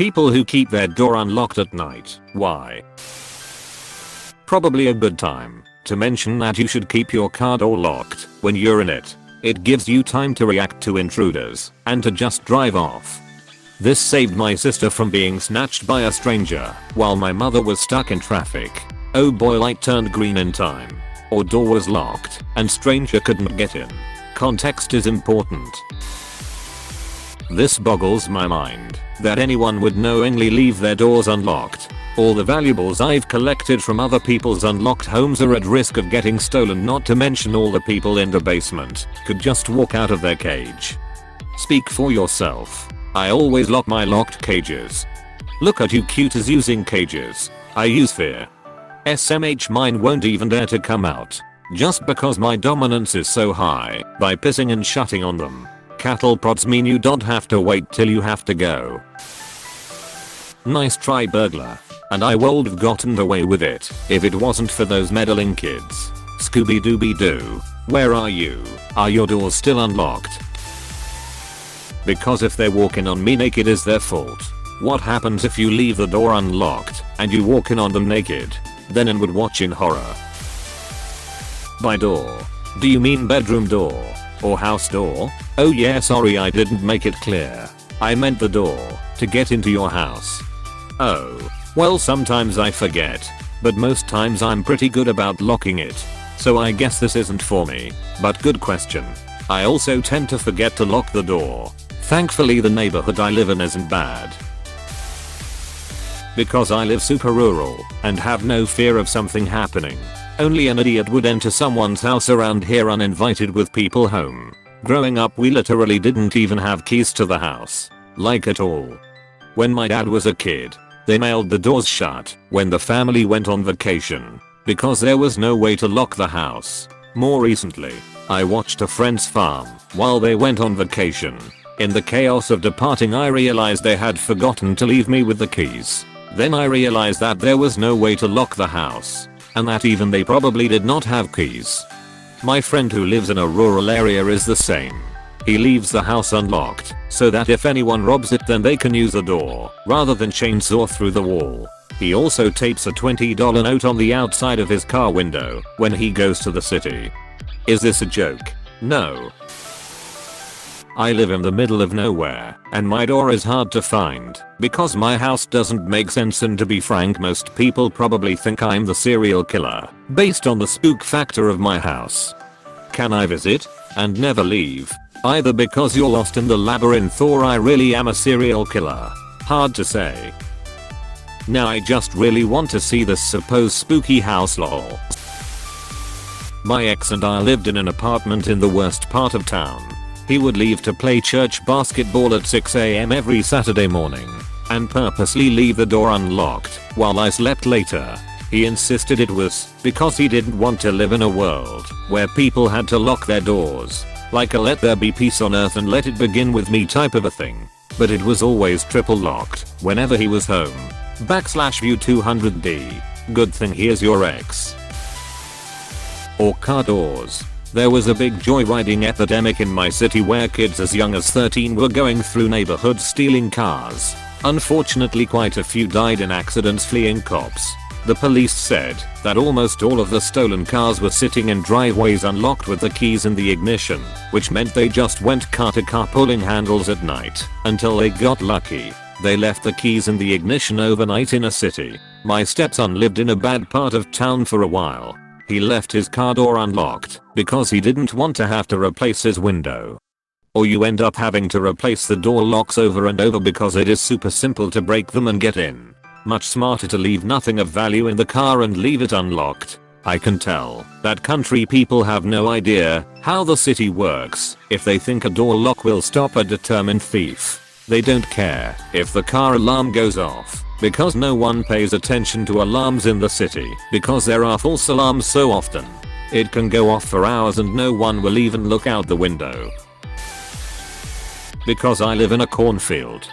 People who keep their door unlocked at night. Why? Probably a good time to mention that you should keep your car door locked when you're in it. It gives you time to react to intruders and to just drive off. This saved my sister from being snatched by a stranger while my mother was stuck in traffic. Oh boy, light turned green in time. Or door was locked and stranger couldn't get in. Context is important. This boggles my mind that anyone would knowingly leave their doors unlocked. All the valuables I've collected from other people's unlocked homes are at risk of getting stolen, not to mention all the people in the basement could just walk out of their cage. Speak for yourself. I always lock my locked cages. Look at you cuties using cages. I use fear. SMH, mine won't even dare to come out. Just because my dominance is so high by pissing and shutting on them. Cattle prods mean you don't have to wait till you have to go. Nice try, burglar. And I would have gotten away with it if it wasn't for those meddling kids. Scooby Dooby Doo. Where are you? Are your doors still unlocked? Because if they're walking on me naked, is their fault. What happens if you leave the door unlocked and you walk in on them naked? Then and would watch in horror. By door, do you mean bedroom door? Or house door? Oh yeah, sorry, I didn't make it clear. I meant the door to get into your house. Oh, well, sometimes I forget, but most times I'm pretty good about locking it. So I guess this isn't for me, but good question. I also tend to forget to lock the door. Thankfully the neighborhood I live in isn't bad. Because I live super rural and have no fear of something happening. Only an idiot would enter someone's house around here uninvited with people home. Growing up, we literally didn't even have keys to the house. Like at all. When my dad was a kid, they nailed the doors shut when the family went on vacation because there was no way to lock the house. More recently, I watched a friend's farm while they went on vacation. In the chaos of departing, I realized they had forgotten to leave me with the keys. Then I realized that there was no way to lock the house, and that even they probably did not have keys. My friend who lives in a rural area is the same. He leaves the house unlocked so that if anyone robs it, then they can use the door rather than chainsaw through the wall. He also tapes a $20 note on the outside of his car window when he goes to the city. Is this a joke? No. I live in the middle of nowhere and my door is hard to find because my house doesn't make sense, and to be frank, most people probably think I'm the serial killer based on the spook factor of my house. Can I visit and never leave? Either because you're lost in the labyrinth or I really am a serial killer. Hard to say. Now I just really want to see this supposed spooky house, lol. My ex and I lived in an apartment in the worst part of town. He would leave to play church basketball at 6 AM every Saturday morning and purposely leave the door unlocked while I slept later. He insisted it was because he didn't want to live in a world where people had to lock their doors. Like a let there be peace on earth and let it begin with me type of a thing. But it was always triple locked whenever he was home. /view 200D. Good thing here's your ex. Or car doors. There was a big joyriding epidemic in my city where kids as young as 13 were going through neighborhoods stealing cars. Unfortunately, quite a few died in accidents fleeing cops. The police said that almost all of the stolen cars were sitting in driveways unlocked with the keys in the ignition, which meant they just went car to car pulling handles at night until they got lucky. They left the keys in the ignition overnight in a city. My stepson lived in a bad part of town for a while. He left his car door unlocked because he didn't want to have to replace his window. Or you end up having to replace the door locks over and over because it is super simple to break them and get in. Much smarter to leave nothing of value in the car and leave it unlocked. I can tell that country people have no idea how the city works if they think a door lock will stop a determined thief. They don't care if the car alarm goes off because no one pays attention to alarms in the city because there are false alarms so often. It can go off for hours and no one will even look out the window. Because I live in a cornfield.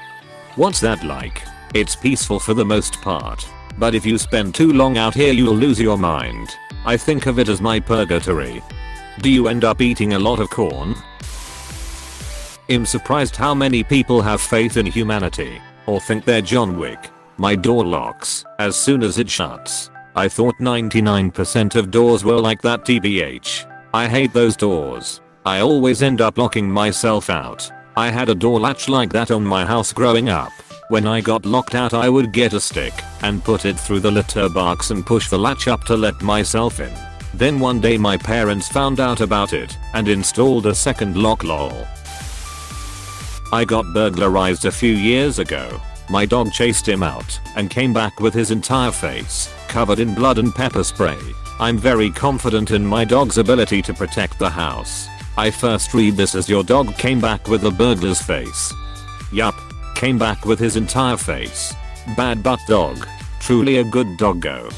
What's that like? It's peaceful for the most part, but if you spend too long out here you'll lose your mind. I think of it as my purgatory. Do you end up eating a lot of corn? I'm surprised how many people have faith in humanity. or think they're John Wick. My door locks as soon as it shuts. I thought 99% of doors were like that tbh. I hate those doors. I always end up locking myself out. I had a door latch like that on my house growing up. When I got locked out I would get a stick and put it through the letterbox and push the latch up to let myself in. Then one day my parents found out about it and installed a second lock lol. I got burglarized a few years ago. My dog chased him out and came back with his entire face covered in blood and pepper spray. I'm very confident in my dog's ability to protect the house. I first read this as your dog came back with a burglar's face. Yup. Came back with his entire face. Bad butt dog. Truly a good doggo.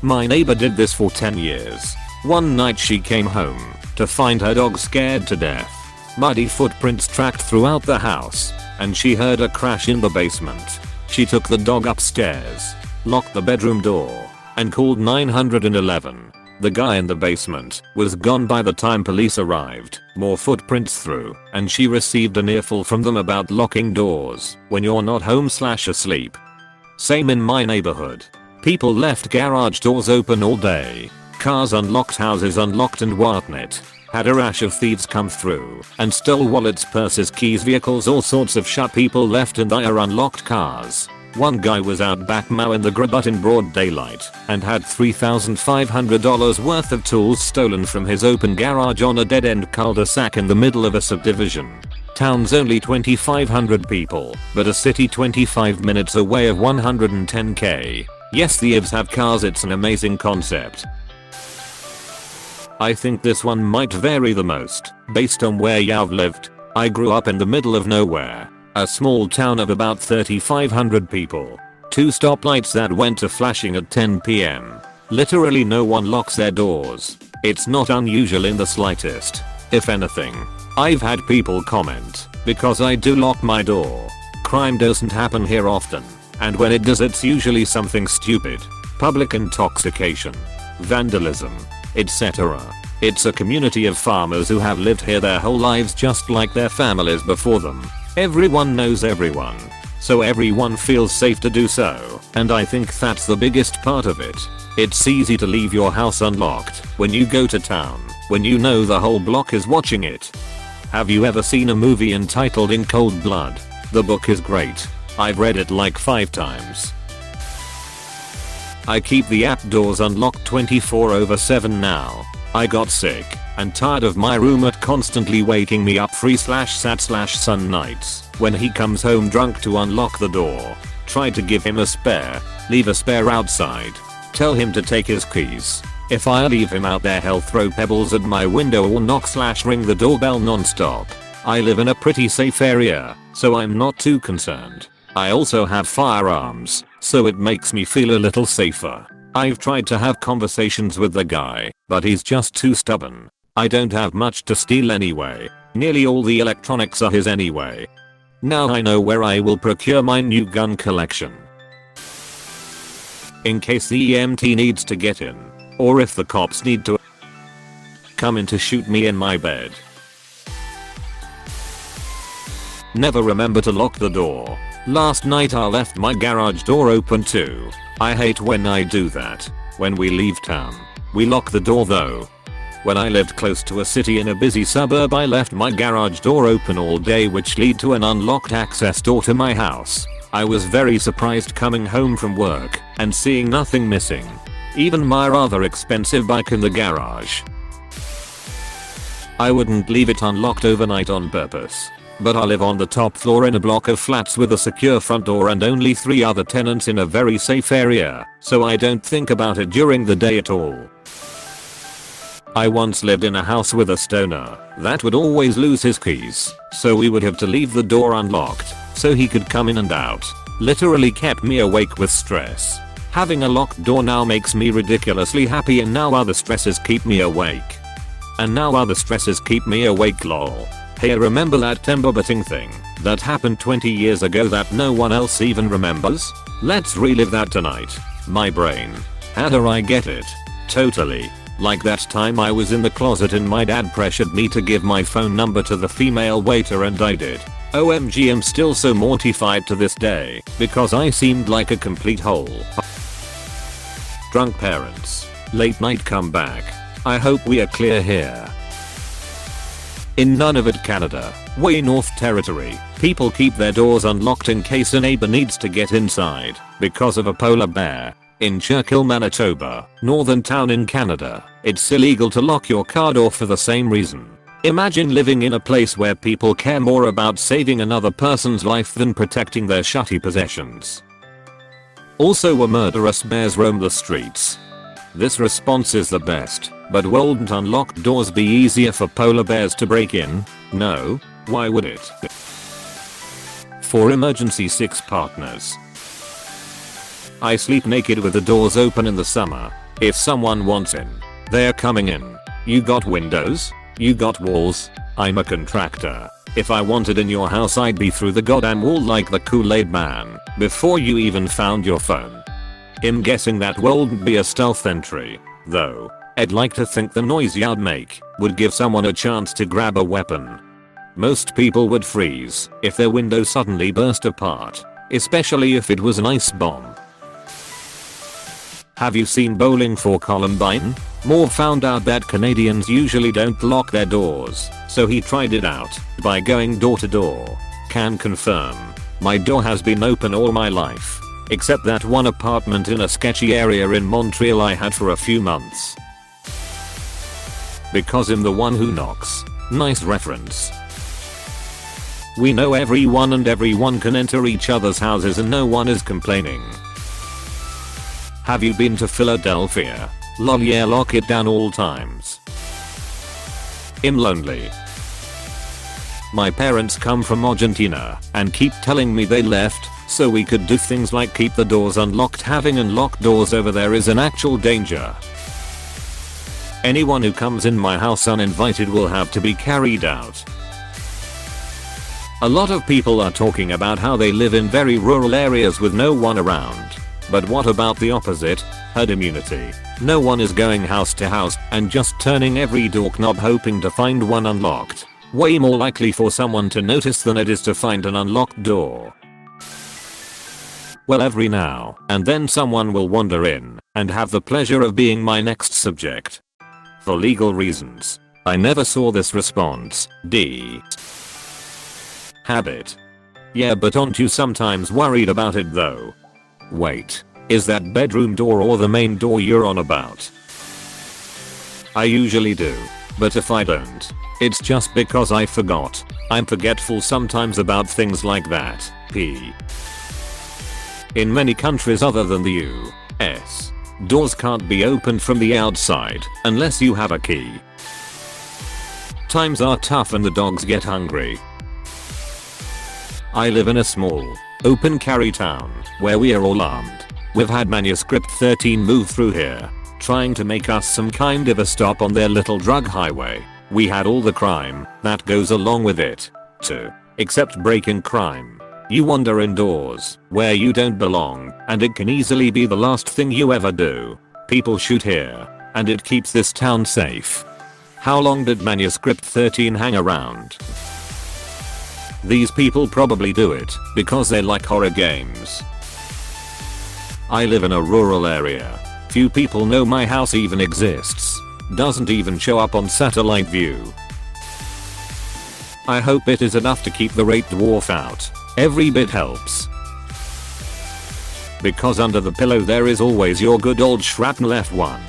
My neighbor did this for 10 years. One night she came home to find her dog scared to death. Muddy footprints tracked throughout the house, and she heard a crash in the basement. She took the dog upstairs, locked the bedroom door, and called 911. The guy in the basement was gone by the time police arrived. More footprints through, and she received an earful from them about locking doors when you're not home/asleep. Same in my neighborhood. People left garage doors open all day. Cars unlocked, houses unlocked, and whatnot. Had a rash of thieves come through and stole wallets, purses, keys, vehicles, all sorts of shit. People left in their unlocked cars. One guy was out back mowing the grass in broad daylight and had $3,500 worth of tools stolen from his open garage on a dead-end cul-de-sac in the middle of a subdivision. Town's only 2,500 people, but a city 25 minutes away of 110k. Yes, thieves have cars, it's an amazing concept. I think this one might vary the most based on where you've lived. I grew up in the middle of nowhere. A small town of about 3,500 people. 2 stoplights that went to flashing at 10 p.m. Literally no one locks their doors. It's not unusual in the slightest. If anything, I've had people comment, because I do lock my door. Crime doesn't happen here often, and when it does it's usually something stupid. Public intoxication, vandalism, etc. It's a community of farmers who have lived here their whole lives just like their families before them. Everyone knows everyone, so everyone feels safe to do so, and I think that's the biggest part of it. It's easy to leave your house unlocked when you go to town, when you know the whole block is watching it. Have you ever seen a movie entitled In Cold Blood? The book is great. I've read it like 5 times. I keep the app doors unlocked 24/7 now. I got sick and tired of my roommate constantly waking me up free/sat/sun nights when he comes home drunk to unlock the door. Try to give him a spare, leave a spare outside, tell him to take his keys. If I leave him out there he'll throw pebbles at my window or knock/ring the doorbell non-stop. I live in a pretty safe area, so I'm not too concerned. I also have firearms, so it makes me feel a little safer. I've tried to have conversations with the guy, but he's just too stubborn. I don't have much to steal anyway. Nearly all the electronics are his anyway. Now I know where I will procure my new gun collection. In case the EMT needs to get in, or if the cops need to come in to shoot me in my bed. Never remember to lock the door. Last night I left my garage door open too. I hate when I do that. When we leave town, we lock the door though. When I lived close to a city in a busy suburb I left my garage door open all day, which led to an unlocked access door to my house. I was very surprised coming home from work and seeing nothing missing. Even my rather expensive bike in the garage. I wouldn't leave it unlocked overnight on purpose. But I live on the top floor in a block of flats with a secure front door and only 3 other tenants in a very safe area, so I don't think about it during the day at all. I once lived in a house with a stoner that would always lose his keys, so we would have to leave the door unlocked so he could come in and out. Literally kept me awake with stress. Having a locked door now makes me ridiculously happy, and now other stresses keep me awake. Lol. Hey, remember that timber butting thing that happened 20 years ago that no one else even remembers? Let's relive that tonight. My brain. How do I get it? Totally. Like that time I was in the closet and my dad pressured me to give my phone number to the female waiter and I did. OMG, I'm still so mortified to this day because I seemed like a complete hole. Drunk parents. Late night comeback. I hope we are clear here. In Nunavut, Canada, way North Territory, people keep their doors unlocked in case a neighbor needs to get inside because of a polar bear. In Churchill, Manitoba, northern town in Canada, it's illegal to lock your car door for the same reason. Imagine living in a place where people care more about saving another person's life than protecting their shutty possessions. Also, murderous bears roam the streets. This response is the best, but wouldn't unlocked doors be easier for polar bears to break in? No, why would it? For emergency 6 partners. I sleep naked with the doors open in the summer. If someone wants in, they're coming in. You got windows? You got walls? I'm a contractor. If I wanted in your house, I'd be through the goddamn wall like the Kool-Aid Man before you even found your phone. I'm guessing that wouldn't be a stealth entry, though. I'd like to think the noise you'd make would give someone a chance to grab a weapon. Most people would freeze if their window suddenly burst apart, especially if it was an ice bomb. Have you seen Bowling for Columbine? Moore found out that Canadians usually don't lock their doors, so he tried it out by going door to door. Can confirm. My door has been open all my life, except that one apartment in a sketchy area in Montreal I had for a few months. Because I'm the one who knocks. Nice reference. We know everyone and everyone can enter each other's houses and no one is complaining. Have you been to Philadelphia? Lol, yeah, lock it down all times. I'm lonely. My parents come from Argentina and keep telling me they left so we could do things like keep the doors unlocked. Having unlocked doors over there is an actual danger. Anyone who comes in my house uninvited will have to be carried out. A lot of people are talking about how they live in very rural areas with no one around. But what about the opposite? Herd immunity. No one is going house to house and just turning every doorknob hoping to find one unlocked. Way more likely for someone to notice than it is to find an unlocked door. Well, every now and then someone will wander in and have the pleasure of being my next subject. For legal reasons, I never saw this response. D. Habit. Yeah, but aren't you sometimes worried about it though? Wait, is that bedroom door or the main door you're on about? I usually do, but if I don't, it's just because I forgot. I'm forgetful sometimes about things like that. P. In many countries other than the US, doors can't be opened from the outside unless you have a key. Times are tough and the dogs get hungry. I live in a small, open carry town where we are all armed. We've had Manuscript 13 move through here, trying to make us some kind of a stop on their little drug highway. We had all the crime that goes along with it, too, except breaking crime. You wander indoors where you don't belong, and it can easily be the last thing you ever do. People shoot here, and it keeps this town safe. How long did Manuscript 13 hang around? These people probably do it because they like horror games. I live in a rural area. Few people know my house even exists. Doesn't even show up on satellite view. I hope it is enough to keep the Great Dwarf out. Every bit helps. Because under the pillow there is always your good old shrapnel F1.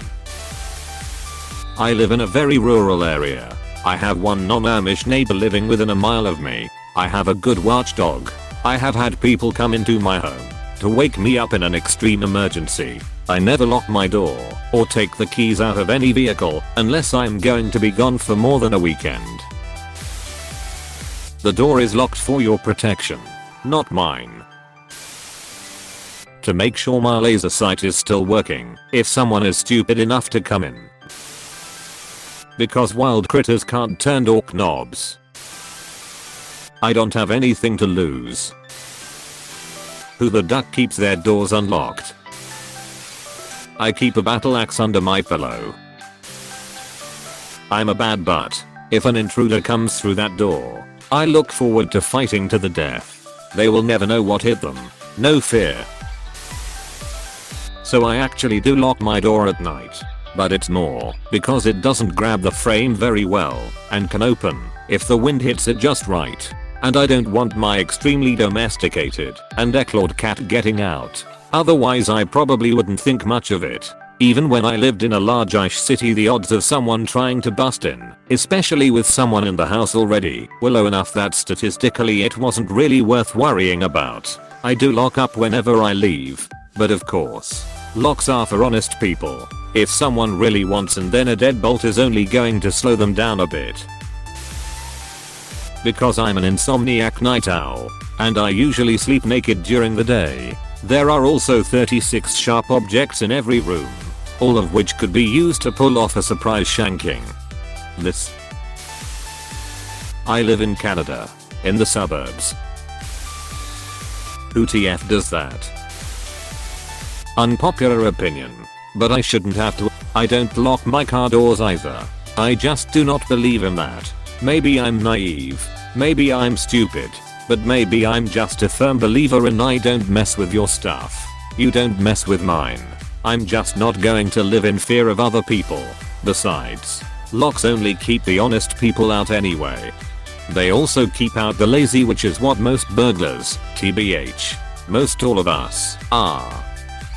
I live in a very rural area. I have one non-Amish neighbor living within a mile of me. I have a good watchdog. I have had people come into my home to wake me up in an extreme emergency. I never lock my door or take the keys out of any vehicle unless I'm going to be gone for more than a weekend. The door is locked for your protection, not mine. To make sure my laser sight is still working if someone is stupid enough to come in. Because wild critters can't turn door knobs. I don't have anything to lose. Who the duck keeps their doors unlocked? I keep a battle axe under my pillow. I'm a bad butt. If an intruder comes through that door, I look forward to fighting to the death. They will never know what hit them. No fear. So I actually do lock my door at night. But it's more because it doesn't grab the frame very well and can open if the wind hits it just right. And I don't want my extremely domesticated and eclawed cat getting out. Otherwise I probably wouldn't think much of it. Even when I lived in a large-ish city, the odds of someone trying to bust in, especially with someone in the house already, were low enough that statistically it wasn't really worth worrying about. I do lock up whenever I leave. But of course, locks are for honest people. If someone really wants and then a deadbolt is only going to slow them down a bit. Because I'm an insomniac night owl, and I usually sleep naked during the day, there are also 36 sharp objects in every room, all of which could be used to pull off a surprise shanking. I live in Canada, in the suburbs. Who TF does that? Unpopular opinion, but I shouldn't have to. I don't lock my car doors either. I just do not believe in that. Maybe I'm naive, maybe I'm stupid, but maybe I'm just a firm believer in I don't mess with your stuff. You don't mess with mine. I'm just not going to live in fear of other people. Besides, locks only keep the honest people out anyway. They also keep out the lazy, which is what most burglars, tbh, most all of us, are.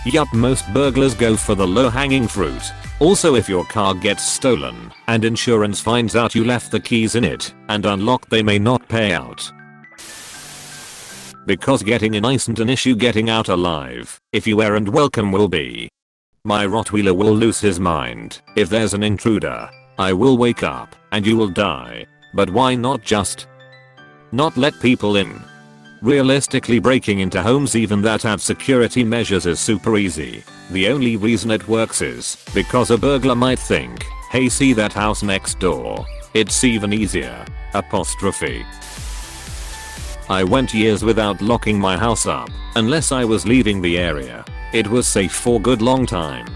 Yup, most burglars go for the low-hanging fruit. Also, if your car gets stolen and insurance finds out you left the keys in it and unlocked, they may not pay out. Because getting in isn't an issue, getting out alive, if you aren't welcome, will be. My Rottweiler will lose his mind if there's an intruder. I will wake up and you will die. But why not just not let people in? Realistically, breaking into homes even that have security measures is super easy. The only reason it works is because a burglar might think, hey, see that house next door? It's even easier. Apostrophe. I went years without locking my house up unless I was leaving the area. It was safe for a good long time.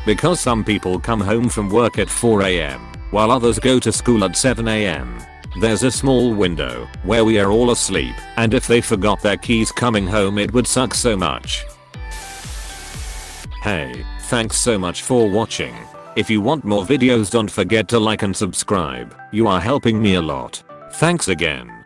Because some people come home from work at 4 AM while others go to school at 7 AM. There's a small window where we are all asleep, and if they forgot their keys coming home, it would suck so much. Hey, thanks so much for watching. If you want more videos, don't forget to like and subscribe. You are helping me a lot. Thanks again.